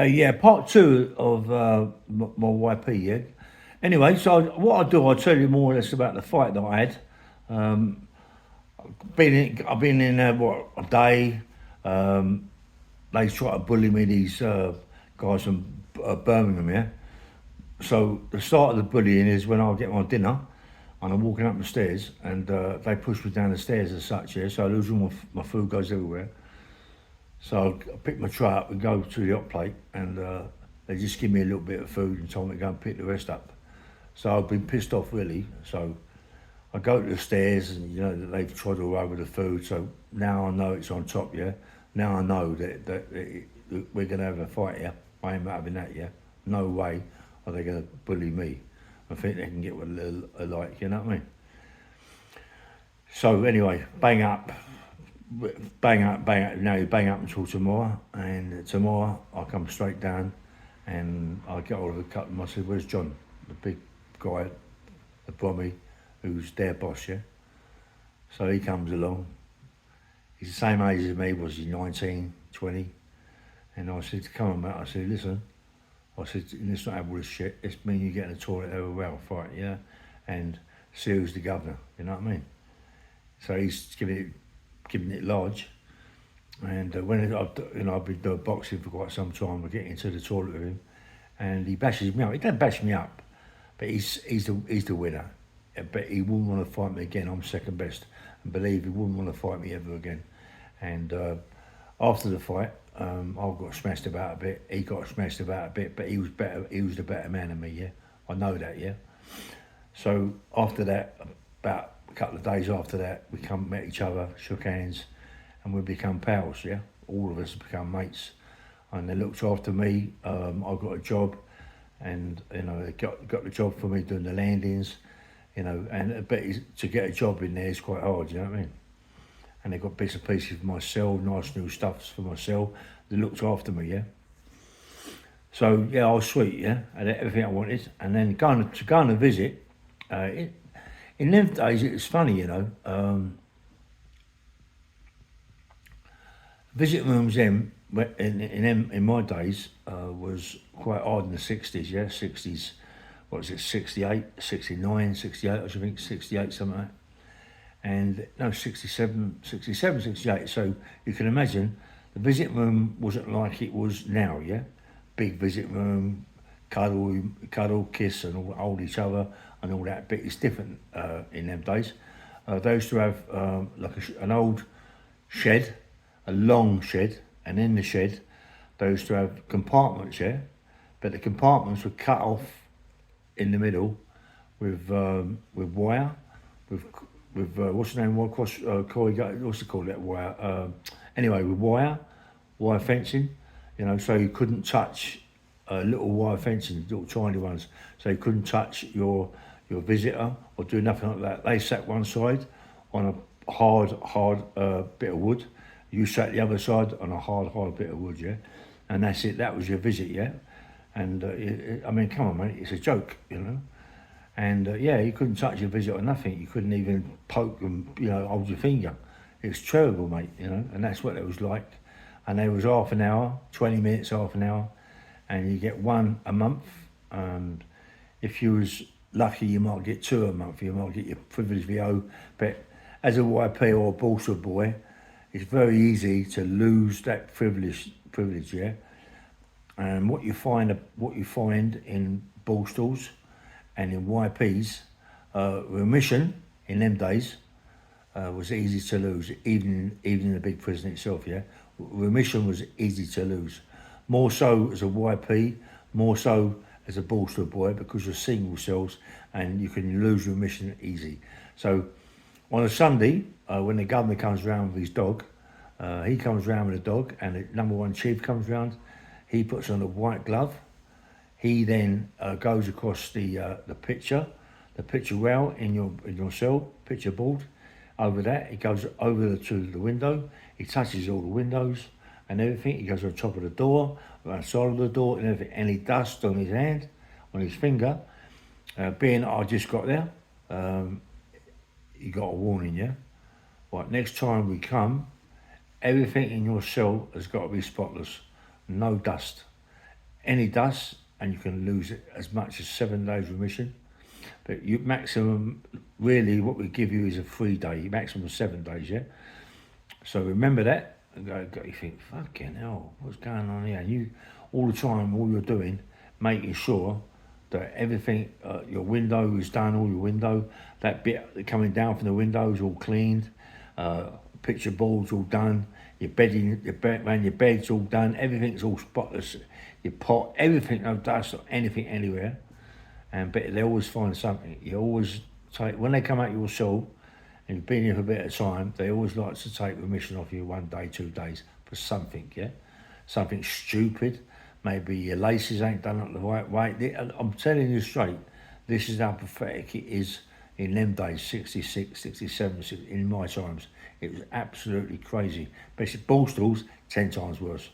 Yeah, part two of my YP. Yeah. Anyway, so what I do, I'll tell you more or less about the fight that I had. I've been in there what a day. Um, they try to bully me. These guys from Birmingham. Yeah. So the start of the bullying is when I get my dinner and I'm walking up the stairs and they push me down the stairs as such. Yeah. So I lose all my food goes everywhere. So I pick my tray up and go to the hot plate, and they just give me a little bit of food and told me to go and pick the rest up. So I've been pissed off really. So I go to the stairs, and they've tried all over the food. So now I know it's on top. Yeah. Now I know that we're gonna have a fight here. I ain't having that. Yeah. No way are they gonna bully me. I think they can get what they like. You know what I mean? So anyway, bang up, now you bang up until tomorrow, and tomorrow I come straight down and I get hold of a couple of them. I said, where's John, the big guy, the Brummy, who's their boss, yeah? So he comes along, he's the same age as me, was he 19, 20? And I said, come on mate, I said, listen, I said, let's not have all this shit, it's mean you get in the toilet over well, fight, yeah? And see who's the governor, you know what I mean? So he's giving it large. And I've been doing boxing for quite some time. I get into the toilet with him, and he bashes me up. He don't bash me up, but he's the winner. But he wouldn't want to fight me again. I'm second best, and believe he wouldn't want to fight me ever again. And after the fight, I got smashed about a bit. He got smashed about a bit, but he was better. He was the better man than me. Yeah, I know that. Yeah. So after that, about a couple of days after that, we met each other, shook hands, and we become pals, yeah? All of us become mates. And they looked after me. I got a job, and they got the job for me doing the landings, but to get a job in there is quite hard, you know what I mean? And they got bits and pieces for my cell, nice new stuffs for my cell. They looked after me, yeah? So yeah, I was sweet, yeah? I had everything I wanted. And then going on a visit, in them days, it was funny, visit rooms in my days was quite hard in the 60s, yeah? 60s, what was it, 68, 69, 68, I should think, 68, something like that. And no, 67, 67, 68. So you can imagine the visit room wasn't like it was now, yeah? Big visit room, cuddle, kiss, and all, hold each other and all that. But it's different in them days. They used to have like an old shed, a long shed, and in the shed they used to have compartments, yeah. But the compartments were cut off in the middle with wire, with what's the name? What's it called? That wire. Anyway, with wire fencing, so you couldn't touch little wire fencing, little tiny ones. So you couldn't touch your visitor or do nothing like that. They sat one side on a hard bit of wood. You sat the other side on a hard bit of wood, yeah. And that's it. That was your visit, yeah. And I mean, come on, mate, it's a joke, And yeah, you couldn't touch your visit or nothing. You couldn't even poke and hold your finger. It's terrible, mate. And that's what it was like. And there was half an hour, 20 minutes, half an hour, and you get one a month. And if you was lucky, you might get two a month. You might get your privilege VO. But as a YP or a Bolster boy, it's very easy to lose that privilege. Yeah. And what you find in ball stalls and in YPs, remission in them days was easy to lose, even in the big prison itself. Yeah, remission was easy to lose, more so as a YP, more so as a bolster boy, because you're single cells and you can lose remission easy. So on a Sunday, when the governor comes round with his dog, he comes round with a dog, and the number one chief comes round. He puts on a white glove. He then goes across the picture rail in your cell, picture board. Over that, he goes over to the window. He touches all the windows and everything. He goes on top of the door, around the side of the door, and everything. Any dust on his hand, on his finger. Being I just got there, he got a warning. Yeah. Right. Next time we come, everything in your cell has got to be spotless. No dust. any dust, and you can lose it as much as 7 days remission. But you maximum, really, what we give you is a 3-day, maximum of 7 days, yeah? So remember that, and you think, fucking hell, what's going on here? And you, all the time, all you're doing, making sure that everything, your window is done, all your window, that bit coming down from the window is all cleaned, picture board's all done, your bedding, around your bed's all done, everything's all spotless, your pot, everything, no dust or anything anywhere. But they always find something. You always take, when they come out your cell, and you've been here for a bit of time, they always like to take remission off you 1 day, 2 days for something, yeah? Something stupid. Maybe your laces ain't done up the right way. I'm telling you straight, this is how pathetic it is in them days, 66, 67, in my times. It was absolutely crazy. But ball stools, 10 times worse.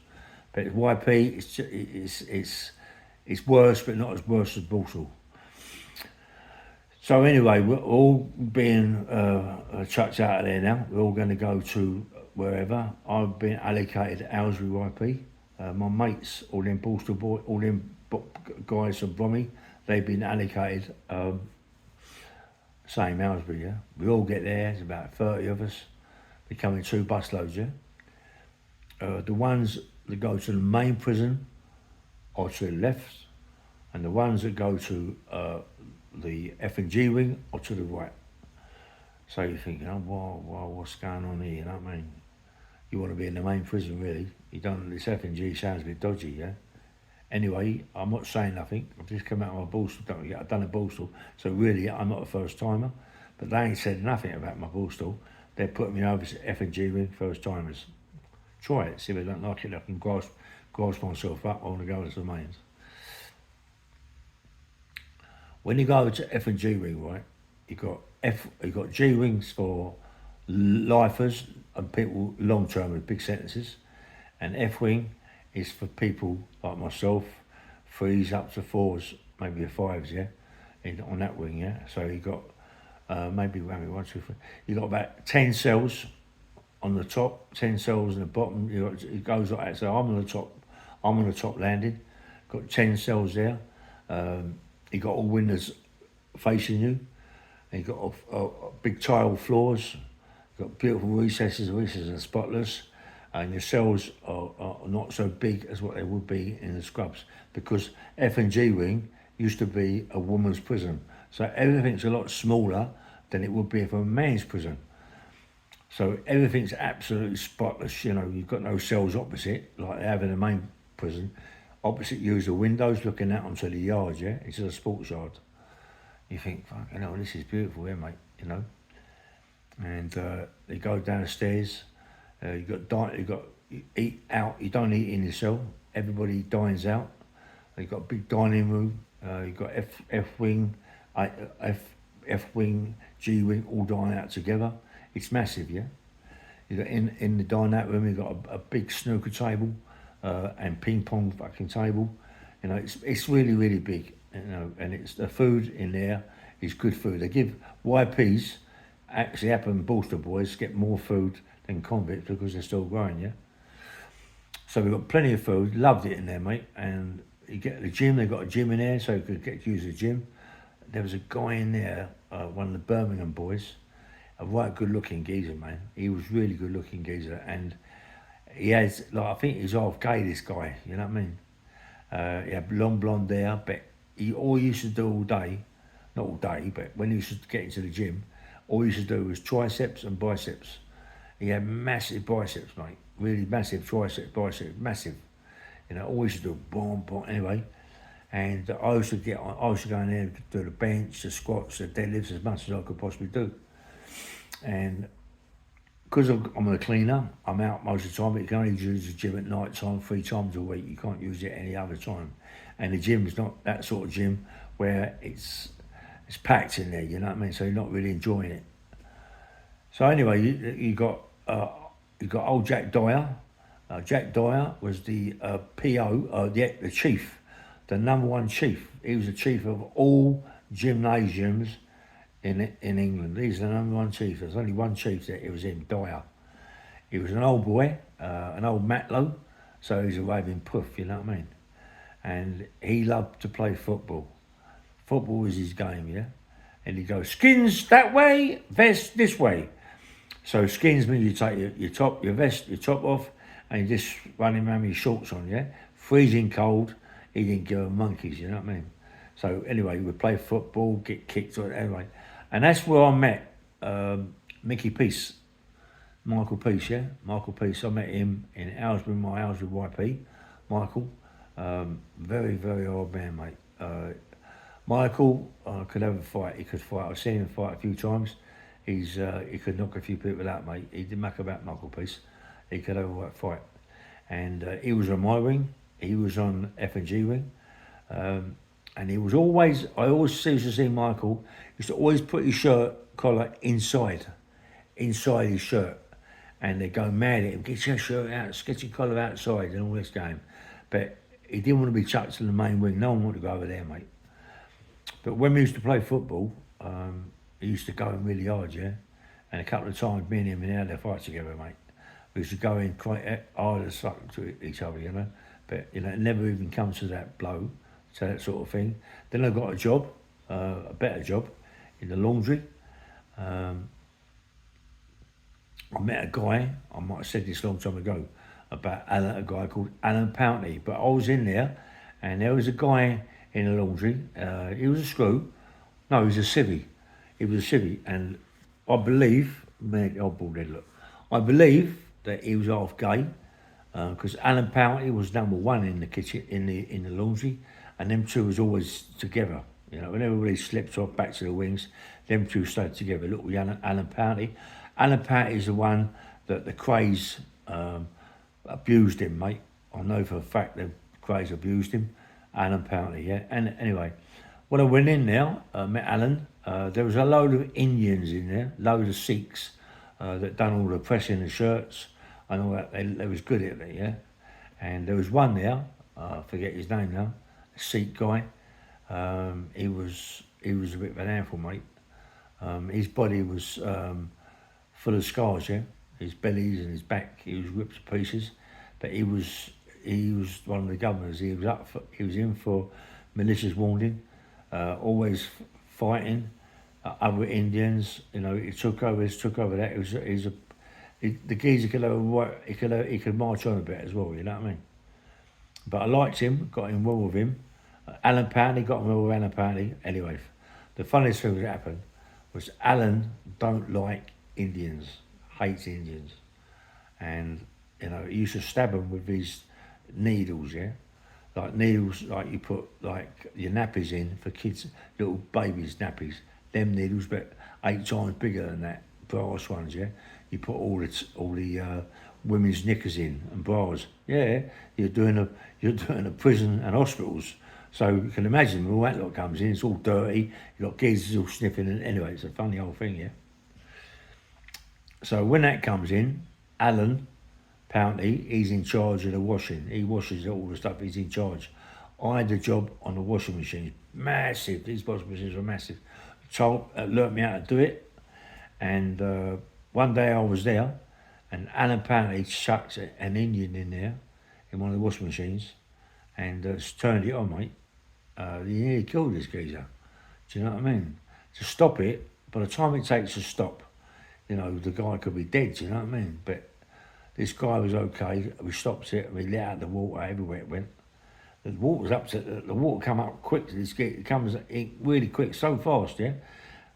But YP, it's worse, but not as worse as ball stool. So anyway, we're all being chucked out of there now. We're all going to go to wherever. I've been allocated Aylesbury YP. My mates, all them Borstal boys, all them guys from Bromley, they've been allocated same Aylesbury, yeah. We all get there, there's about 30 of us, becoming 2 busloads, yeah. The ones that go to the main prison are to the left, and the ones that go to the F&G wing are to the right. So you're thinking, oh, wow, what's going on here, you know what I mean? You want to be in the main prison, really. You don't, this F&G sounds a bit dodgy, yeah? Anyway, I'm not saying nothing. I've just come out of my Borstal, I've done a Borstal, so really, I'm not a first timer, but they ain't said nothing about my Borstal. They're putting me over to F&G wing, first timers. Try it, see if I don't like it, I can grasp myself up, I want to go to the mains. When you go over to F&G wing, right, you got G wings for lifers and people long term with big sentences, and F wing is for people like myself, 3s up to 4s, maybe the 5s, yeah, on that wing, yeah. So you got maybe 1, 2, 3. You got about 10 cells on the top, 10 cells in the bottom. It goes like that. So I'm on the top landing. Got 10 cells there. You got all windows facing you. And you got a big tile floors. You got beautiful recesses are spotless. And your cells are not so big as what they would be in the scrubs, because F&G wing used to be a woman's prison. So everything's a lot smaller than it would be for a man's prison. So everything's absolutely spotless, you know, you've got no cells opposite, like they have in the main prison. Opposite you is the windows looking out onto the yard, yeah? It's a sports yard. You think, fucking hell, this is beautiful here, mate, you know? And you go down the stairs, you eat out, you don't eat in your cell, everybody dines out. You've got a big dining room, you've got F wing, G wing, all dine out together. It's massive, yeah. You got in the dine out room, you've got a big snooker table and ping pong fucking table. You know, it's really, really big. You know, and it's the food in there is good food. They give YPs, actually happen Borstal boys get more food than convicts because they're still growing, yeah. So we've got plenty of food. Loved it in there, mate. And you get the gym. They've got a gym in there, so you could get to use the gym. There was a guy in there, one of the Birmingham Boys, a right good-looking geezer, man. He was really good-looking geezer, and he has, like, I think he's half gay, this guy, you know what I mean? He had long blonde hair, but all he used to do all day, not all day, but when he used to get into the gym, all he used to do was triceps and biceps. He had massive biceps, mate, really massive triceps, biceps, massive. You know, all he used to do, boom, boom, anyway. And I used to go in there and do the bench, the squats, the deadlifts, as much as I could possibly do. And because I'm a cleaner, I'm out most of the time, but you can only use the gym at night time 3 times a week. You can't use it any other time. And the gym is not that sort of gym where it's packed in there, you know what I mean? So you're not really enjoying it. So anyway, you got old Jack Dyer. Jack Dyer was the PO, the chief, the number 1 chief. He was the chief of all gymnasiums in England. He's the number 1 chief. There's only 1 chief there. It was him, Dyer. He was an old boy, an old matlow, so he's a raving puff, you know what I mean? and he loved to play football. Football was his game, yeah. And he'd go, skins that way, vest this way. So skins means you take your vest, your top off, and you just run him around with your shorts on, yeah? Freezing cold, he didn't give a monkeys, you know what I mean? So anyway, we'd play football, get kicked, or anyway. And that's where I met Mickey Peace, Michael Peace, yeah? Michael Peace, I met him in Aylesbury, my Aylesbury YP, Michael. Very, very hard man, mate. Michael could have a fight, he could fight. I've seen him fight a few times. He could knock a few people out, mate. He didn't muck about Michael Peace. He could have a fight. And he was on my wing, he was on F&G wing. And he was always, I always used to see Michael, used to always put his shirt collar inside his shirt. And they'd go mad at him, get your shirt out, get your collar outside and all this game. But he didn't want to be chucked to the main wing. No one wanted to go over there, mate. But when we used to play football, he used to go in really hard, yeah? And a couple of times, me and him had a fight together, mate. We used to go in quite hard as fuck to each other, you know? But, you know, it never even comes to that blow, to that sort of thing. Then I got a job, a better job, in the laundry. I met a guy, I might have said this a long time ago, about a guy called Alan Pountney. But I was in there, and there was a guy in the laundry. He was a screw. No, he was a civvy. He was a civvy, and I believe, I believe that he was half gay, because Alan Pountney was number one in the kitchen, in the laundry, and them two was always together. You know, when everybody slipped off back to the wings, them two stayed together. Look, with Alan Pountney. Alan Pountney is the one that the Crays abused him, mate. I know for a fact that Crays abused him. Alan Pountney, yeah. And anyway, when I went in there, met Alan, there was a load of Indians in there, load of Sikhs that done all the pressing the shirts and all that. They was good at it, yeah. And there was one there, I forget his name now, a Sikh guy. He was a bit of an handful, mate. His body was full of scars, yeah. His bellies and his back, he was ripped to pieces. But he was one of the governors. He was in for malicious wounding, always fighting other Indians. You know, he took over that. The geezer he could march on a bit as well. You know what I mean? But I liked him, got in well with him. Alan Pountney got on well with Alan Pountney. Anyway, the funniest thing that happened was Alan don't like Indians, hates Indians, and you know he used to stab them with his needles, yeah, like needles like you put like your nappies in for kids, little babies' nappies. Them needles, but 8 times bigger than that, brass ones, yeah. You put all the women's knickers in and bras. Yeah, you're doing a prison and hospitals. So you can imagine when all that lot comes in, it's all dirty. You got geezers all sniffing, and anyway, it's a funny old thing, yeah. So when that comes in, Alan Pountney, he's in charge of the washing. He washes all the stuff. He's in charge. I had the job on the washing machines, massive. These washing machines were massive. Learnt me how to do it, and one day I was there, and Alan Pountney chucked an Indian in there, in one of the washing machines, and turned it on, mate. He nearly killed this geezer. Do you know what I mean? To stop it, by the time it takes to stop, you know, the guy could be dead, do you know what I mean? But this guy was okay. We stopped it, we let out the water everywhere it went. The water come up quick. It comes in really quick, so fast, yeah?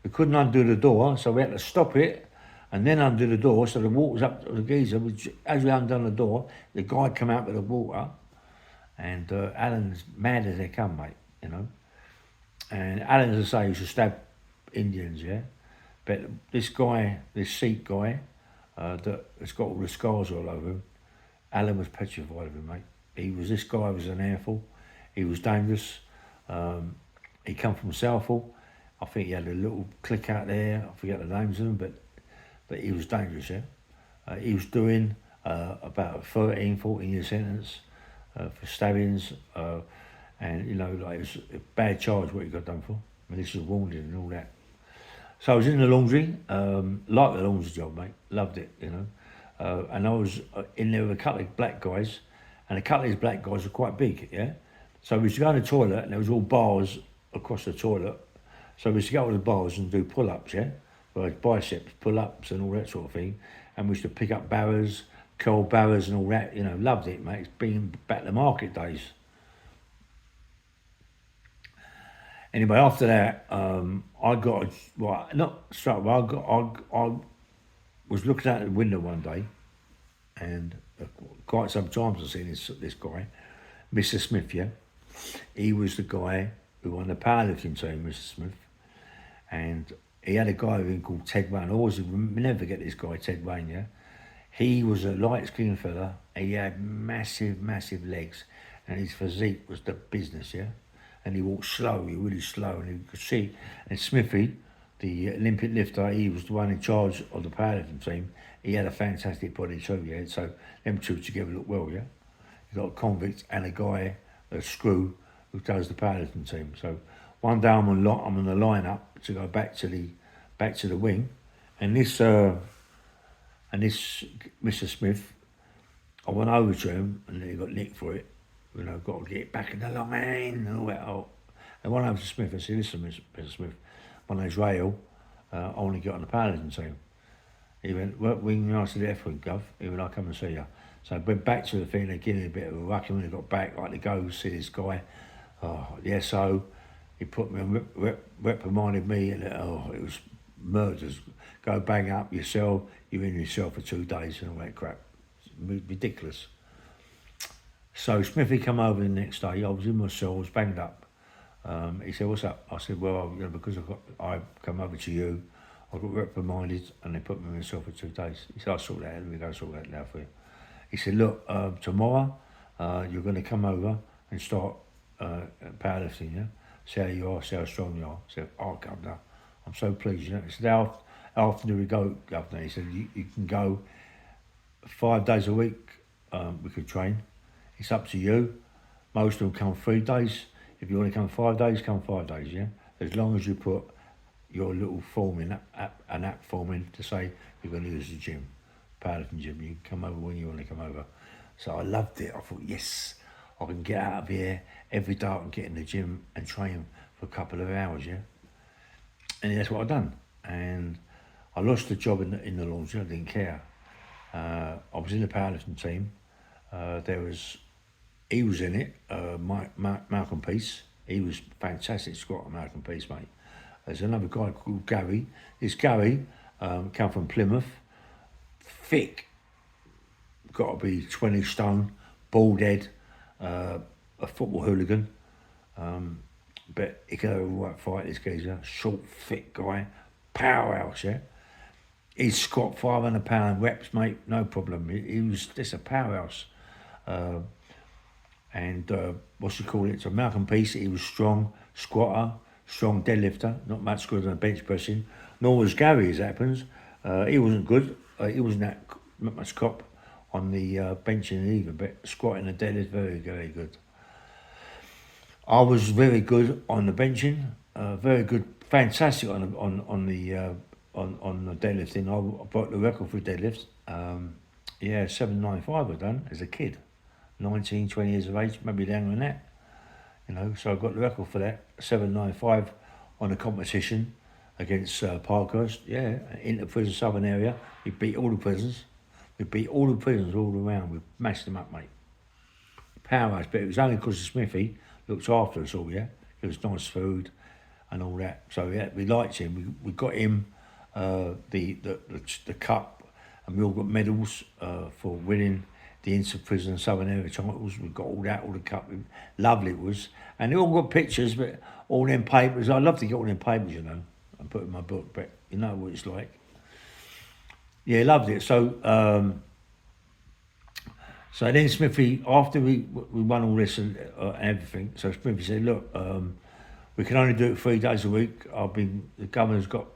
We couldn't undo the door, so we had to stop it and then undo the door, so the water's up to the geezer. As we undone the door, the guy come out with the water, and Alan's mad as they come, mate, you know? And Alan, as I say, used to stab Indians, yeah? But this guy, this Sikh guy, that has got all the scars all over him, Alan was petrified of him, mate. This guy was an handful. He was dangerous. He come from Southall. I think he had a little clique out there. I forget the names of them, but he was dangerous, yeah? He was doing about a 13, 14-year sentence for stabbings, and, you know, like, it was a bad charge what he got done for. Malicious wounding and all that. So I was in the laundry, liked the laundry job, mate, loved it, you know. And I was in there with a couple of black guys, and a couple of these black guys were quite big, yeah? So we used to go in the toilet, and there was all bars across the toilet. So we used to go to the bars and do pull-ups, yeah? Like biceps, pull-ups and all that sort of thing. And we used to pick up barras, curl barras and all that, you know, loved it, mate. It's been back to the market days. Anyway, after that, I got, well, not straight away, I was looking out the window one day, and quite some times I've seen this guy, Mr. Smith, yeah? He was the guy who won the powerlifting team, Mr. Smith, and he had a guy called Ted Wayne. I always never forget this guy, Ted Wayne, yeah? He was a light-skinned fella. He had massive, massive legs, and his physique was the business, yeah? And he walked slow, really slow, and you could see. And Smithy, the Olympic lifter, he was the one in charge of the powerlifting team. He had a fantastic body too, yeah? So them two together look well, yeah? You got a convict and a guy, a screw, who does the powerlifting team. So one day I'm on the lineup to go back to the wing, and this Mr. Smith, I went over to him and he got nicked for it. You know, got to get back in the line and all that. I went over to Smith and said, "Listen, Mr. Smith, my name's Rael. I want to get on the powerlifting team." He went, "What wing?" I said, "F wing, Gov." He went, "I'll come and see you." So I went back to the thing, they gave me a bit of a ruck, and when I got back, like to go see this guy. The SO, he put me on, reprimanded me, and it was murders. Go bang up yourself, you're in yourself for 2 days, and all that crap. It's ridiculous. So Smithy come over the next day. I was in my cell, I was banged up. He said, "What's up?" I said, "Well, you know, because I come over to you, I got reprimanded, and they put me in myself for 2 days." He said, "I'll sort that out. Let me go sort that out for you." He said, "Look, tomorrow you're going to come over and start powerlifting, yeah? See how you are, see how strong you are." I said, "Oh, Governor, I'm so pleased, you know." He said, how often do we go, Governor?" He said, you can go 5 days a week, we could train. It's up to you. Most of them come 3 days. If you want to come 5 days, come 5 days, yeah? As long as you put your little form in, an app form in to say you're going to use the gym, powerlifting gym. You can come over when you want to come over. So I loved it. I thought, yes, I can get out of here every day. I can get in the gym and train for a couple of hours, yeah? And that's what I done. And I lost the job in the laundry. I didn't care. I was in the powerlifting team. He was in it, Malcolm Peace. He was fantastic squatter, Malcolm Peace, mate. There's another guy called Gary. This Gary come from Plymouth, thick, got to be 20 stone, bald head, a football hooligan. But he could have a right fight, this geezer. Short, thick guy, powerhouse, yeah? He'd squat 500 pound reps, mate, no problem. He was just a powerhouse. What's he called it? So Malcolm Peace, he was strong squatter, strong deadlifter, not much good on bench pressing. Nor was Gary, as it happens. He wasn't good. He wasn't not much cop on the benching either, but squatting and deadlift, very, very good. I was very good on the benching, very good, fantastic on the deadlifting. I broke the record for deadlifts. 795 I done as a kid, 19, 20 years of age, maybe younger than that. You know, so I got the record for that, 795 on a competition against Parkhurst, in the prison southern area. We beat all the prisons. We beat all the prisons all around. We mashed them up, mate. Powerhouse, but it was only because of Smithy looked after us all, yeah? It was nice food and all that. So, yeah, we liked him. We got him the cup, and we all got medals for winning the inter-prison southern area titles. We got all that, all the cup. Lovely it was. And they all got pictures, but all them papers. I love to get all them papers, you know, and put in my book, but you know what it's like. Yeah, loved it. So then Smithy, after we won all this and everything, so Smithy said, "Look, we can only do it 3 days a week. The governor's got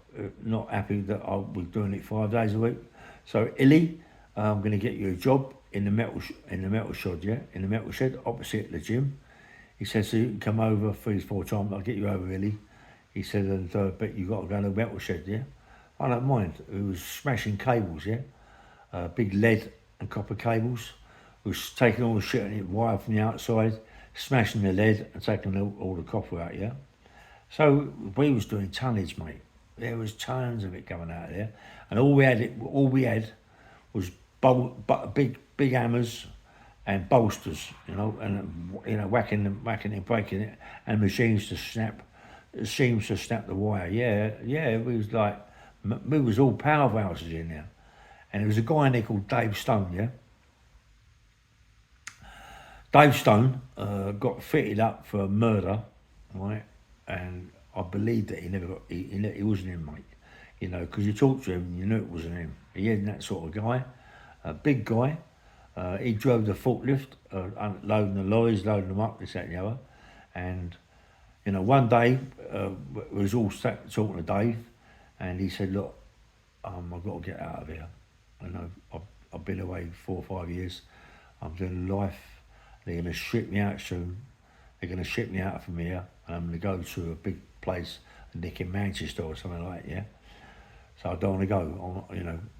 not happy that we're doing it 5 days a week. So Illy, I'm going to get you a job in the metal shed, yeah, in the metal shed opposite the gym." He said, "So you can come over 3-4 times. I'll get you over, Illy." He said, "And but you got to go to the metal shed, yeah." I don't mind. It was smashing cables, yeah, big lead and copper cables. It was taking all the shit and it wire from the outside, smashing the lead and taking all the copper out, yeah. So we was doing tonnage, mate. There was tons of it coming out of there, and all we had was big hammers and bolsters, and whacking and breaking it, and machines to snap the wire. Yeah. We was all powerhouses in there, and there was a guy in there called Dave Stone. Yeah, Dave Stone got fitted up for murder, right? And I believe that he never got. He wasn't him, mate. Because you talked to him, and you knew it wasn't him. He wasn't that sort of guy. A big guy. He drove the forklift, loading the lorries, loading them up, this, that, and the other. And one day we was all sat talking to Dave, and he said, "Look, I've got to get out of here. I know I've been away 4 or 5 years. I'm doing life. They're going to ship me out soon. They're going to ship me out from here, and I'm going to go to a big place, Nick in Manchester or something like that, yeah. So I don't want to go,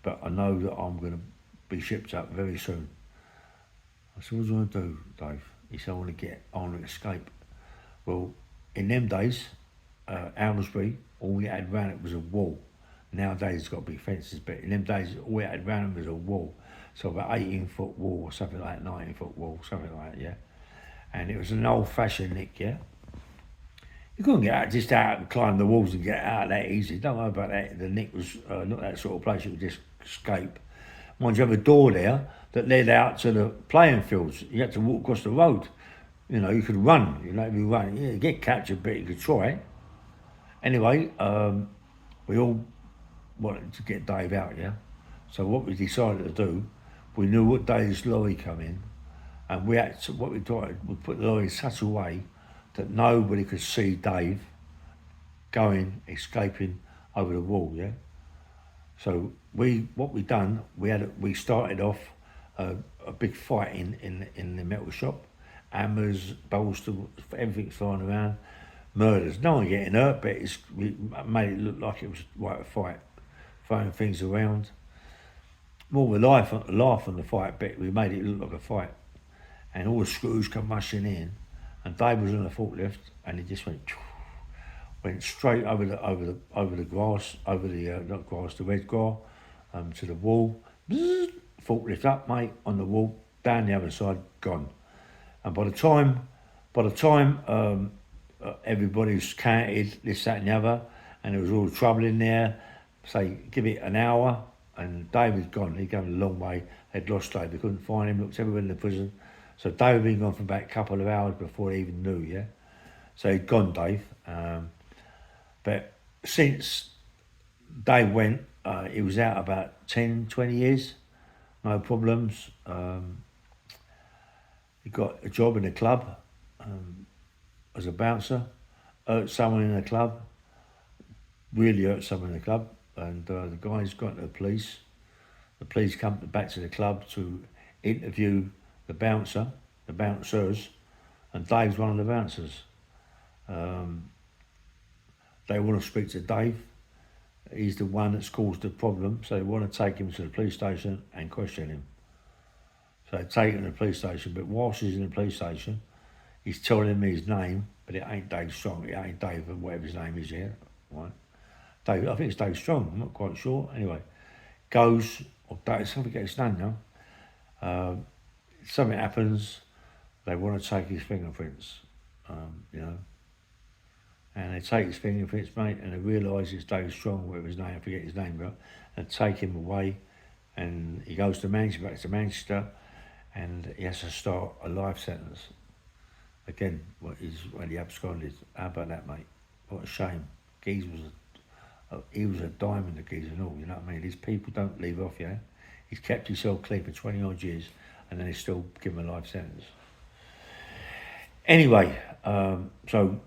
but I know that I'm going to be shipped up very soon." I said, "What do you want to do, Dave?" He said, I want to escape." Well, in them days, Aylesbury, all we had round it was a wall. Nowadays it's got big fences, but in them days all we had round it was a wall. So about 18-foot wall or something like that, 19-foot wall, something like that, yeah. And it was an old-fashioned nick, yeah. You couldn't get out and climb the walls and get out that easy. Don't worry about that. The nick was not that sort of place you could just escape. Mind you, have a door there that led out to the playing fields. You had to walk across the road. You could run. If you run, you get captured, but you could try. Anyway, we all wanted to get Dave out, yeah. So what we decided to do, we knew what day this lorry come in, and we put the lorry in such a way that nobody could see Dave escaping over the wall, yeah. So we started off a big fight in the metal shop, hammers, bolsters, everything flying around, murders. No one getting hurt, but we made it look like it was like a fight, throwing things around. More of a laugh on the fight, but we made it look like a fight. And all the screws come rushing in, and Dave was on the forklift, and he just went straight over the grass, not grass, the red grass, to the wall. Bzzz, forklift up, mate, on the wall, down the other side, gone. And by the time everybody was counted, this, that, and the other, and there was all the trouble in there. Say, give it an hour, and Dave was gone. He'd gone a long way. They'd lost Dave. They couldn't find him. Looked everywhere in the prison. So Dave had been gone for about a couple of hours before he even knew, yeah. So he'd gone, Dave. But since Dave went, he was out about 10, 20 years. No problems. He got a job in a club as a bouncer. Hurt someone in the club. Really hurt someone in the club. And the guys got to the police. The police come back to the club to interview the bouncers, and Dave's one of the bouncers. They want to speak to Dave. He's the one that's caused the problem, so they want to take him to the police station and question him. So they take him to the police station, but whilst he's in the police station, he's telling me his name, but it ain't Dave Strong, it ain't Dave, whatever his name is here, right? Dave, I think it's Dave Strong, I'm not quite sure. Anyway, something gets done now. Something happens, they want to take his fingerprints, and they take his fingerprints, mate, and they realise it's Dave Strong, whatever his name, I forget his name, bro, and take him away, and he goes back to Manchester, and he has to start a life sentence. Again, when he absconded. How about that, mate? What a shame. He was a diamond, the geezer and all, you know what I mean? These people don't leave off, yeah? He's kept himself clean for 20 odd years, and then they still give him a life sentence. Anyway, so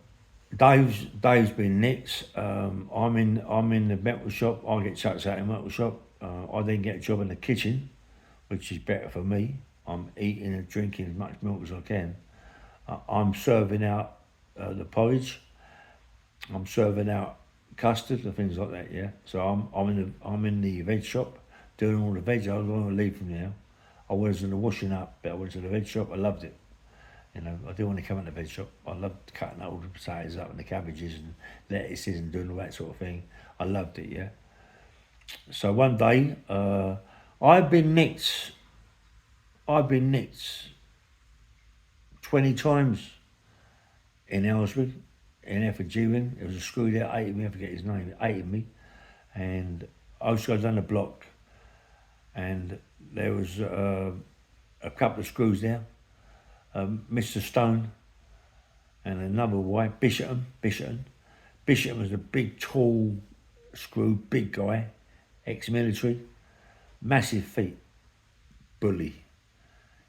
Dave's been nicked. I'm in the metal shop. I get chucked out in the metal shop. I then get a job in the kitchen, which is better for me. I'm eating and drinking as much milk as I can. I'm serving out the porridge. I'm serving out custard and things like that. Yeah. So I'm in the veg shop doing all the veg. I was going to leave from there. I was in the washing up, but I went to the veg shop. I loved it. You know, I do want to come in the veg shop. I loved cutting all the potatoes up and the cabbages and lettuces and doing all that sort of thing. I loved it, yeah. So one day, I've been nicked. I've been nicked 20 times in Ellsworth, in Effingham. There was a screw there, hated me, I forget his name, hated me. And I was going down the block, and there was a couple of screws there. Mr. Stone and another wife, Bishopton. Bishopton was a big, tall screw, big guy, ex-military, massive feet, bully.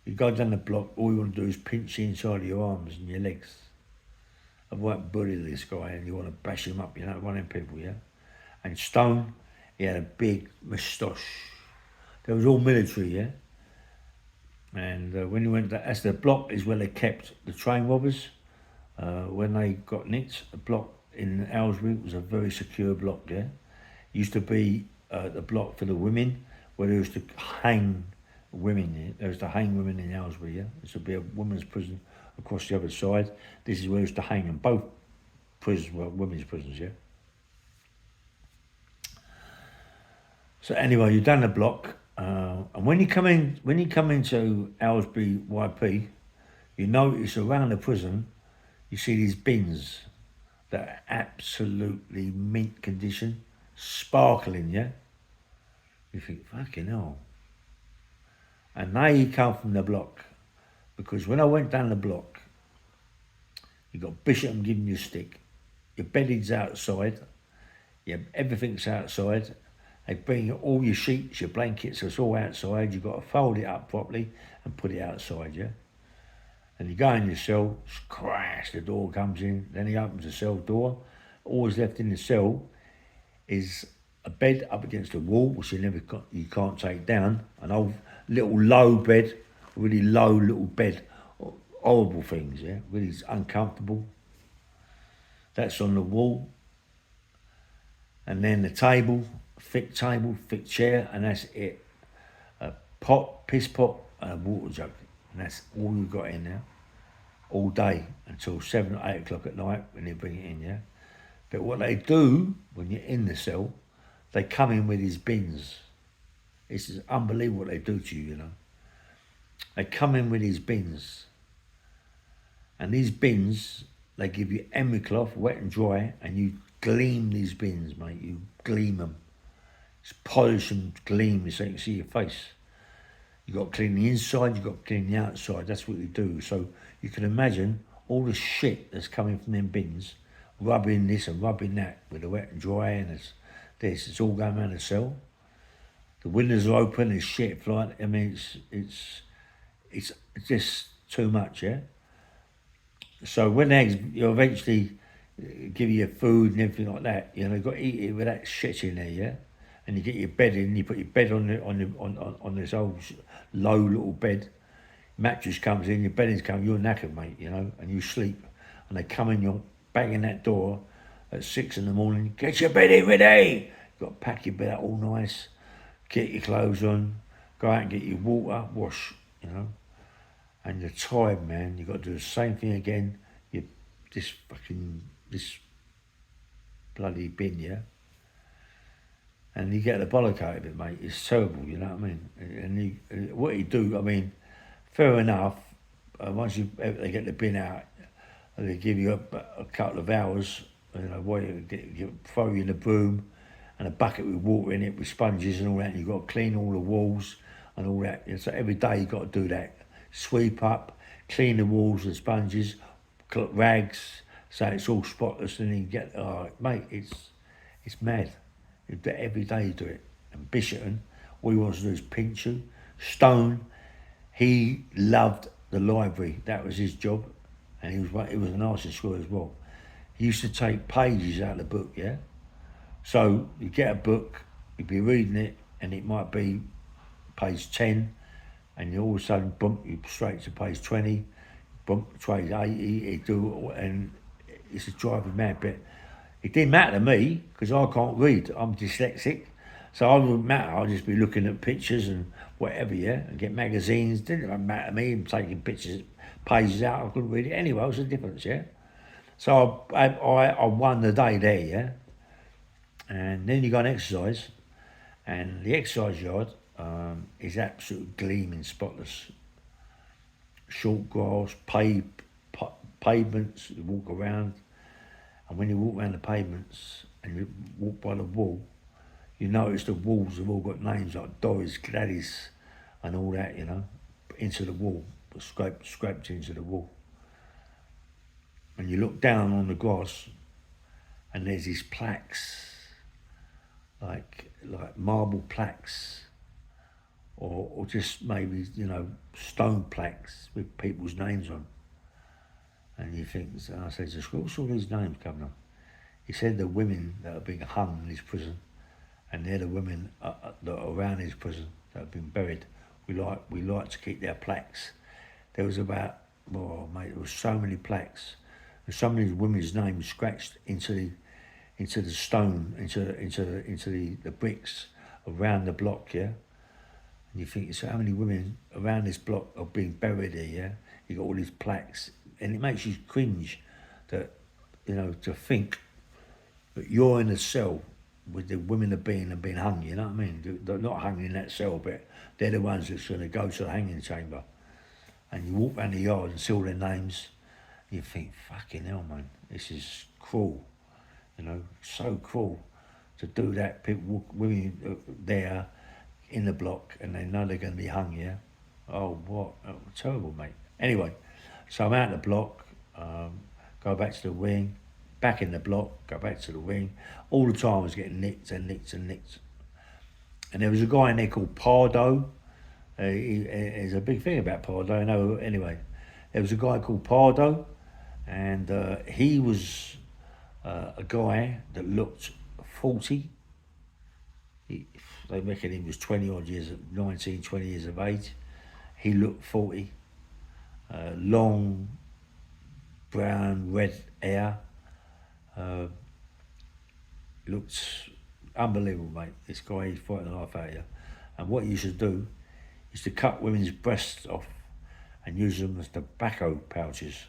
You go down the block, all you want to do is pinch the inside of your arms and your legs. I won't bully this guy and you want to bash him up, you know, one of them people, yeah? And Stone, he had a big moustache. They was all military, yeah? And when you went, that's the block is where they kept the train robbers. When they got nicked, the block in Aylesbury was a very secure block, yeah? It used to be the block for the women, where they used to hang women, yeah? There was to hang women in Aylesbury, yeah? There used to be a women's prison across the other side. This is where they used to hang them. Both prisons were women's prisons, yeah? So anyway, you're down the block, and when you come into Aylesbury YP, you notice around the prison, you see these bins that are absolutely mint condition, sparkling, yeah? You think, fucking hell. And they come from the block, because when I went down the block, you got Bishop giving you a stick, your bedding's outside, everything's outside. They bring all your sheets, your blankets, it's all outside. You've got to fold it up properly and put it outside, yeah? And you go in your cell, crash, the door comes in, then he opens the cell door. All that's left in the cell is a bed up against the wall, which you can't take down, an old little low bed, really low little bed, horrible things, yeah? Really uncomfortable. That's on the wall. And then the table, thick chair, and that's it. A pot, piss pot, and a water jug. And that's all you've got in there. All day until 7 or 8 o'clock at night when they bring it in, yeah? But what they do when you're in the cell, they come in with these bins. It's unbelievable what they do to you, you know. They come in with these bins. And these bins, they give you emery cloth, wet and dry, and you gleam these bins, mate. You gleam them. Just polish and gleam so you can see your face. You've got to clean the inside, you've got to clean the outside. That's what you do. So you can imagine all the shit that's coming from them bins, rubbing this and rubbing that with the wet and dry, and it's all going around the cell. The windows are open, there's shit flying. I mean, it's just too much, yeah? So when you eventually give you your food and everything like that, you know, you've got to eat it with that shit in there, yeah? And you get your bed in, you put your bed on this old low little bed. Mattress comes in, your bedding's coming, you're knackered, mate, you know, and you sleep. And they come in, you're banging that door at 6 a.m, get your bed in ready! You've got to pack your bed out all nice, get your clothes on, go out and get your water, wash, you know. And you're tired, man, you've got to do the same thing again. This bloody bin, yeah? And you get the bollock out of it, mate. It's terrible, you know what I mean? And what you do, I mean, fair enough. Once they get the bin out, they give you a couple of hours. You know, throw you in the broom and a bucket with water in it with sponges and all that. And you've got to clean all the walls and all that. And so every day you've got to do that. Sweep up, clean the walls with sponges, rags, so it's all spotless. And then you get, mate, it's mad. Every day you do it. And Bishopton, all he wants to do is pinch you. Stone, he loved the library. That was his job. And he was an arse in school as well. He used to take pages out of the book, yeah? So you get a book, you'd be reading it, and it might be page 10, and you all of a sudden bump you straight to page 20, bump page 80, and it's a driving mad bit. It didn't matter to me, because I can't read. I'm dyslexic. So it wouldn't matter. I'll just be looking at pictures and whatever, yeah, and get magazines. It didn't matter to me. I'm taking pictures, pages out. I couldn't read it anyway. What's the difference, yeah? So I won the day there, yeah? And then you go and exercise, and the exercise yard is absolutely gleaming, spotless. Short grass, pavements, you walk around, and when you walk around the pavements and you walk by the wall, you notice the walls have all got names like Doris, Gladys, and all that, you know, into the wall, scraped into the wall. And you look down on the grass, and there's these plaques, like marble plaques, or just maybe, you know, stone plaques with people's names on. And you think, and I said to Scott, what's all these names coming up? He said the women that are being hung in his prison, and they're the women that are around his prison that have been buried. We like to keep their plaques. There was about, oh mate, there was so many plaques. And some of these women's names scratched into the stone, into the bricks around the block, yeah. And you think, so how many women around this block are being buried here, yeah? You got all these plaques, and it makes you cringe that, you know, to think that you're in a cell with the women that have been hung, you know what I mean? They're not hung in that cell, but they're the ones that's going to go to the hanging chamber. And you walk around the yard and see all their names, and you think, fucking hell, man, this is cruel, you know, so cruel to do that. People, women there in the block, and they know they're going to be hung, yeah? Oh, what? Oh, terrible, mate. Anyway, so I'm out the block, go back to the wing, back in the block, go back to the wing. All the time I was getting nicked and nicked and nicked. And there was a guy in there called Pardo. There's a big thing about Pardo. No, anyway, there was a guy called Pardo, and he was a guy that looked 40. They reckon he was 20 odd years, 19, 20 years of age. He looked 40. Long, brown, red hair. Looked unbelievable, mate. This guy, he's fighting the life out of you. And what he used to do is to cut women's breasts off and use them as tobacco pouches.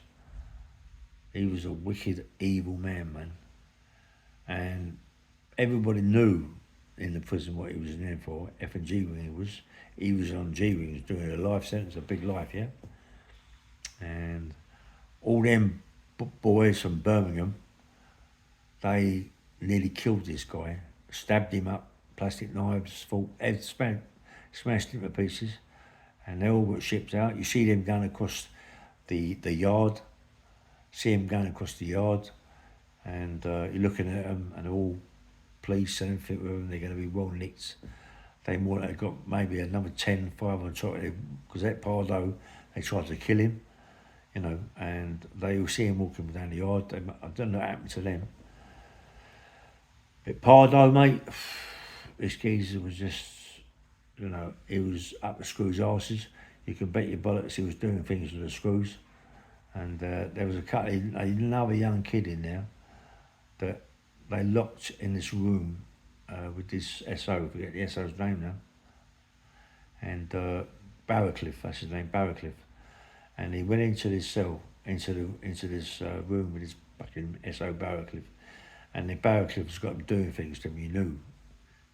He was a wicked, evil man. And everybody knew in the prison what he was in there for. F and G wing he was on G wings doing a life sentence, a big life, yeah. And all them boys from Birmingham, they nearly killed this guy, stabbed him up, plastic knives, smashed him to pieces, and they all got shipped out. You see them going across the yard, and you're looking at them, and they're all police and everything with them. They're going to be well nicked. They got maybe another 10, 5 on top of him, because that Pardo, they tried to kill him, you know, and they will see him walking down the yard. I don't know what happened to them. But Pardo, mate, this geezer was just, you know, he was up the screws' arses. You can bet your bollocks he was doing things with the screws. And there was another young kid in there that they locked in this room with this SO, I forget the SO's name now. And Barracliff, that's his name, Barracliff. And he went into this cell, into this room with his fucking SO Barracliff. And the Barracliff's got him doing things to him. You knew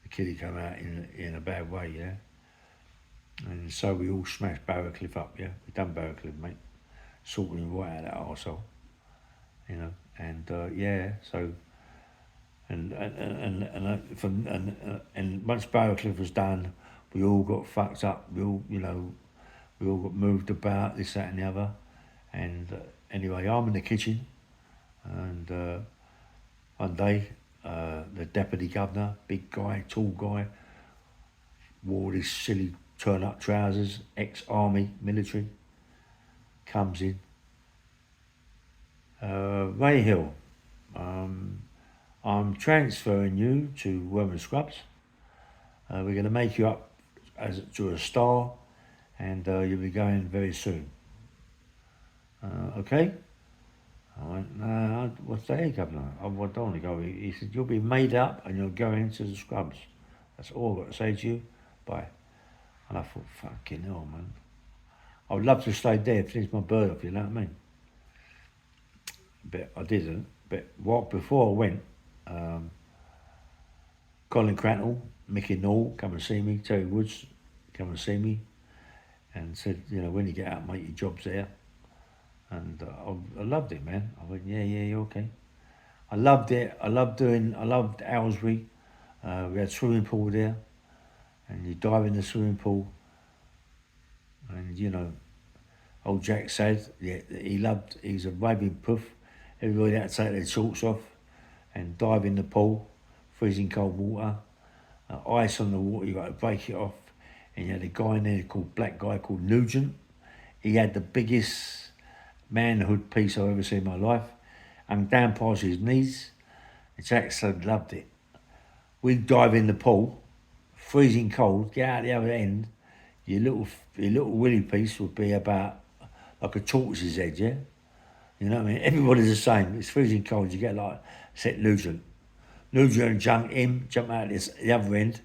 the kid had come out in a bad way, yeah. And so we all smashed Barracliff up, yeah. We done Barracliff, mate. Sorted him right out of that arsehole, you know. And yeah, so and once Barracliff was done, we all got fucked up. We all got moved about, this, that, and the other. And anyway, I'm in the kitchen, and one day, the deputy governor, big guy, tall guy, wore these silly turn-up trousers, ex-army, military, comes in. Ray Hill, I'm transferring you to Wormwood Scrubs. We're going to make you up to a star, and you'll be going very soon. Okay? I went, no, what's that, Governor? I don't want to go. He said, you'll be made up and you'll go into the Scrubs. That's all I've got to say to you. Bye. And I thought, fucking hell, man. I would love to have stayed there, finish my bird off, you know what I mean? But I didn't. But before I went, Colin Crantle, Mickey Knoll come and see me, Terry Woods come and see me, and said, you know, when you get out, mate, your job's there. And I loved it, man. I went, yeah, you're okay. I loved it. I loved Owlsbury. We had swimming pool there, and you dive in the swimming pool, and you know, old Jack said, yeah, he's a raving puff. Everybody had to take their shorts off and dive in the pool, freezing cold water, ice on the water, you got to break it off. And you had a guy in there black guy called Nugent. He had the biggest manhood piece I've ever seen in my life, and down past his knees. And Jack said, loved it. We'd dive in the pool, freezing cold, get out the other end, your little willy piece would be about like a tortoise's head, yeah? You know what I mean? Everybody's the same. It's freezing cold. You get like, set Nugent and jump out the other end.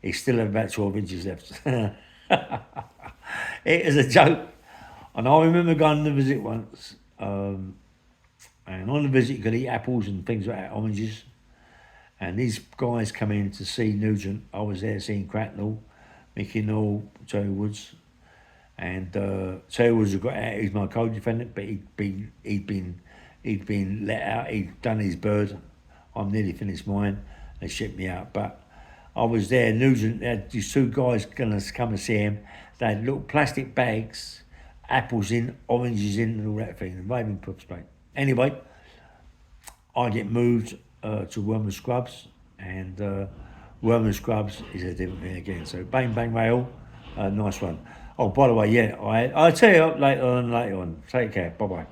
He still had about 12 inches left. It was a joke. And I remember going on a visit once, and on the visit you could eat apples and things like that, oranges. And these guys come in to see Nugent. I was there seeing Cracknell, Mickey Knoll, Terry Woods. And Terry Woods had got out, he's my co-defendant, but he'd been let out, he'd done his bird. I'm nearly finished mine. They shipped me out. But I was there, Nugent had these two guys gonna come and see him. They had little plastic bags, apples in, oranges in, and all that thing. And raving pups, mate. Anyway, I get moved to Wormwood Scrubs, and Wormwood Scrubs is a different thing again. So bang bang rail, nice one. Oh, by the way, yeah, I'll tell you later on. Take care. Bye bye.